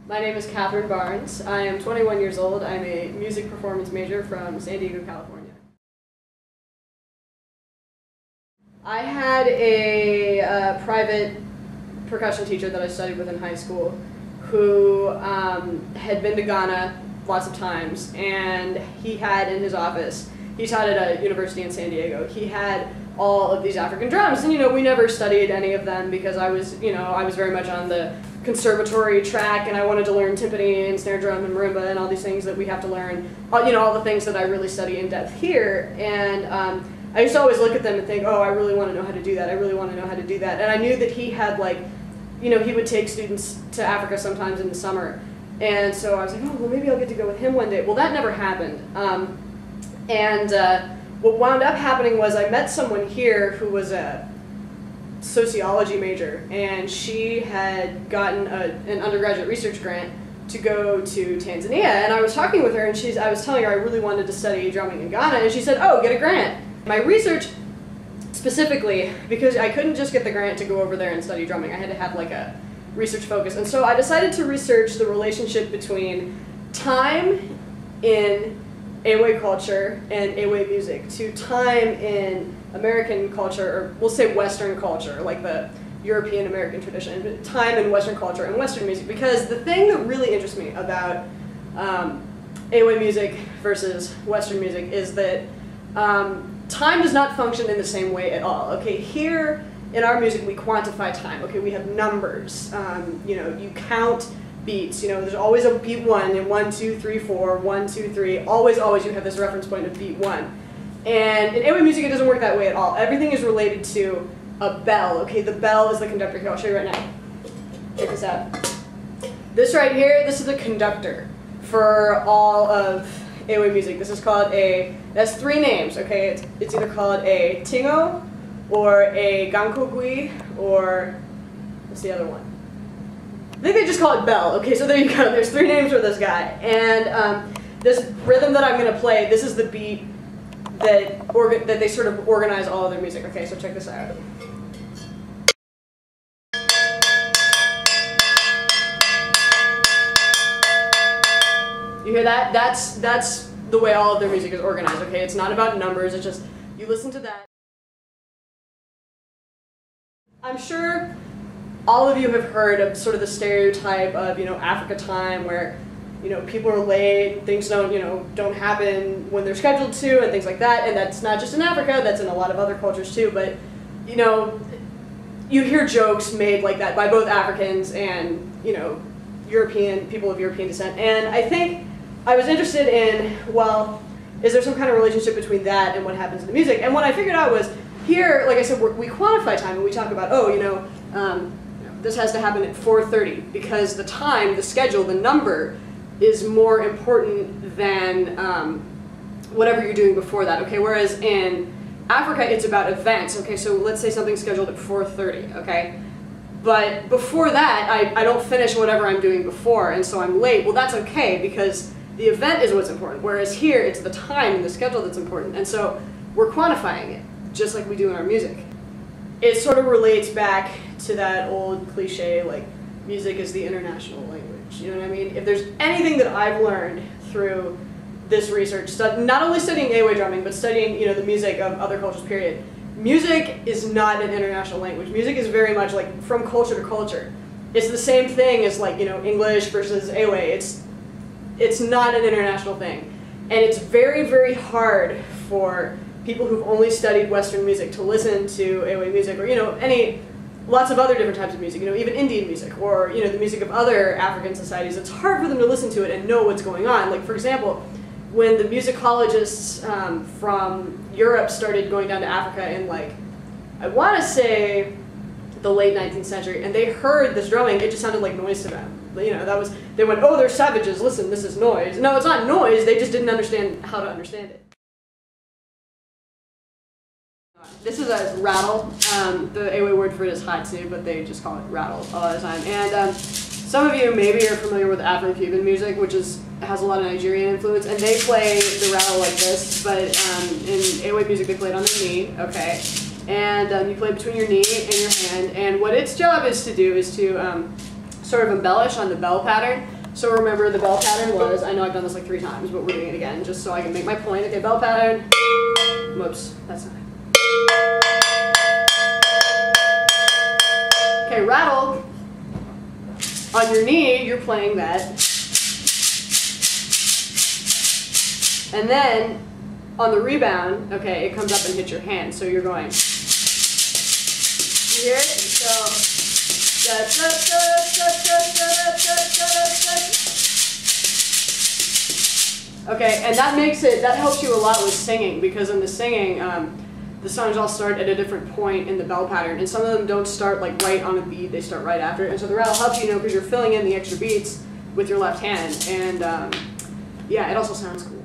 My name is Catherine Barnes. I am 21 years old. I'm a music performance major from San Diego, California. I had a private percussion teacher that I studied with in high school who had been to Ghana lots of times, and he had in his office, he taught at a university in San Diego, he had all of these African drums, and we never studied any of them because I was very much on the conservatory track, and I wanted to learn timpani and snare drum and marimba and all these things that we have to learn, all the things that I really study in depth here. And I used to always look at them and think, oh, I really want to know how to do that, I really want to know how to do that. And I knew that he had he would take students to Africa sometimes in the summer, and so I was like, oh, well, maybe I'll get to go with him one day. Well, that never happened. What wound up happening was I met someone here who was a sociology major, and she had gotten an undergraduate research grant to go to Tanzania, and I was talking with her, and I was telling her I really wanted to study drumming in Ghana, and she said, oh, get a grant. My research specifically, because I couldn't just get the grant to go over there and study drumming, I had to have a research focus, and so I decided to research the relationship between time in Ewe culture and Ewe music to time in American culture, or we'll say Western culture, like the European American tradition, but time in Western culture and Western music, because the thing that really interests me about Ewe music versus Western music is that time does not function in the same way at all. Okay, here in our music we quantify time. Okay, we have numbers. You count beats. There's always a beat 1 and 1, 2, 3, 4, 1, 2, 3. Always you have this reference point of beat 1. And in Ewe music it doesn't work that way at all. Everything is related to a bell. Okay, the bell is the conductor. Here, I'll show you right now. Check this out. This right here, this is the conductor for all of Ewe music. This is called that's 3 names, okay? It's either called a tingo, or a gankogui, or what's the other one? I think they just call it bell. Okay, so there you go. There's 3 names for this guy. And this rhythm that I'm going to play, this is the beat that they sort of organize all of their music. Okay, so check this out. You hear that? That's the way all of their music is organized, okay? It's not about numbers, it's just, you listen to that. I'm sure all of you have heard of sort of the stereotype of, Africa time where, people are late, things don't happen when they're scheduled to, and things like that, and that's not just in Africa, that's in a lot of other cultures too, but, you hear jokes made like that by both Africans and, people of European descent, and I think I was interested in, well, is there some kind of relationship between that and what happens in the music? And what I figured out was, here, like I said, we quantify time, and we talk about, this has to happen at 4:30, because the time, the schedule, the number is more important than whatever you're doing before that, okay? Whereas in Africa, it's about events, okay? So let's say something's scheduled at 4:30, okay? But before that, I don't finish whatever I'm doing before, and so I'm late. Well, that's okay, because the event is what's important, whereas here, it's the time and the schedule that's important, and so we're quantifying it, just like we do in our music. It sort of relates back to that old cliche, like, music is the international language, you know what I mean? If there's anything that I've learned through this research, not only studying Ewe drumming, but studying, the music of other cultures, period, music is not an international language. Music is very much, like, from culture to culture. It's the same thing as, like, English versus Ewe. It's not an international thing. And it's very, very hard for people who've only studied Western music to listen to Ewe music, or lots of other different types of music, even Indian music, or the music of other African societies. It's hard for them to listen to it and know what's going on. Like, for example, when the musicologists from Europe started going down to Africa in, I want to say the late 19th century, and they heard this drumming, it just sounded like noise to them. They went, oh, they're savages, listen, this is noise. No, it's not noise, they just didn't understand how to understand it. This is a rattle. The Ewe word for it is hatsu, but they just call it rattle all the time. And some of you maybe are familiar with Afro-Cuban music, which has a lot of Nigerian influence, and they play the rattle like this, but in Ewe music they play it on their knee, okay? And you play between your knee and your hand, and what its job is to do is to sort of embellish on the bell pattern. So remember, the bell pattern was, I know I've done this like 3 times, but we're doing it again just so I can make my point. Okay, bell pattern. Whoops, that's not it. Okay, rattle. On your knee, you're playing that. And then on the rebound, okay, it comes up and hits your hand. So you're going. You hear it? So. Okay, and that makes it, that helps you a lot with singing, because in the singing, the songs all start at a different point in the bell pattern, and some of them don't start like right on a beat, they start right after it. And so the rattle helps you, because you're filling in the extra beats with your left hand, and yeah, it also sounds cool.